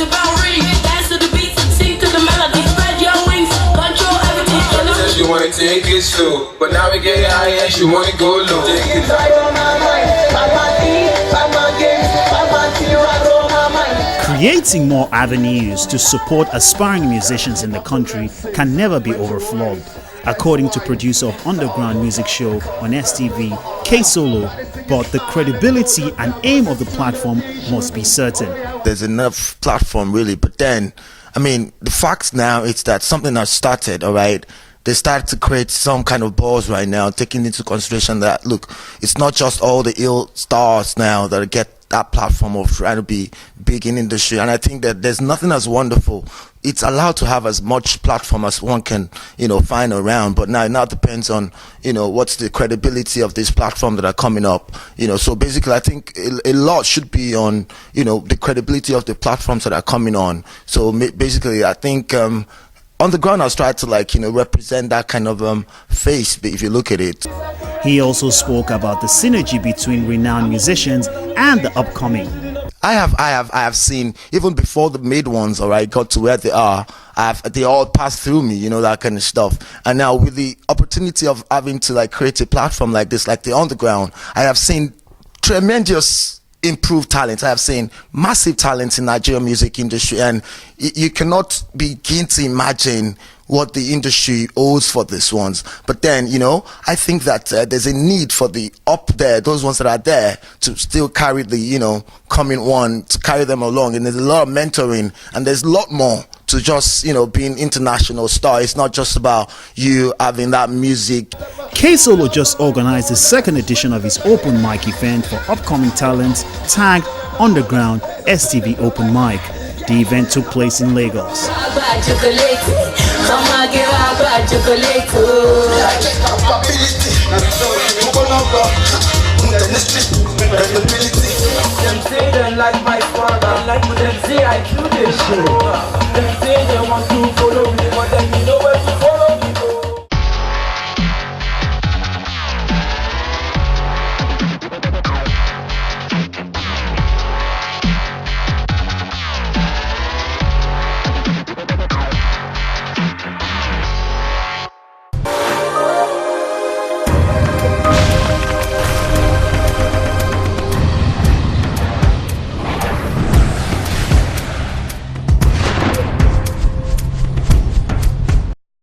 the boundary, dance to the beat, sing to the melody, spread your wings, control everything. She wanna take it slow, but now we get high and she wanna go low. Take it Creating more avenues to support aspiring musicians in the country can never be overflowed, according to producer of Underground Music Show on STV, K Solo. But the credibility and aim of the platform must be certain. There's enough platform really, but then, I mean, the fact now is that something has started, all right? They started to create some kind of buzz right now, taking into consideration that, look, it's not just all the ill stars now that get that platform of trying to be big in industry. And I think that there's nothing as wonderful. It's allowed to have as much platform as one can, find around. But now it now depends on, what's the credibility of this platform that are coming up. So basically I think a lot should be on, the credibility of the platforms that are coming on. So basically I think, on the ground, I was trying to represent that kind of face, if you look at it. He also spoke about the synergy between renowned musicians and the upcoming. I have seen, even before the mid ones, all right, got to where they are, they all passed through me, that kind of stuff. And now with the opportunity of having to create a platform like this, like the Underground, I have seen tremendous improved talent. I have seen massive talent in Nigerian music industry, and you cannot begin to imagine what the industry owes for these ones. But then, I think that there's a need for the up there, those ones that are there, to still carry the, coming one, to carry them along. And there's a lot of mentoring, and there's a lot more to just, being international star. It's not just about you having that music. K Solo just organized the second edition of his open mic event for upcoming talents, tagged Underground STV Open Mic. The event took place in Lagos. Them say they like my swagger, like them say I do this shit. Them say they want to follow me, but then you know where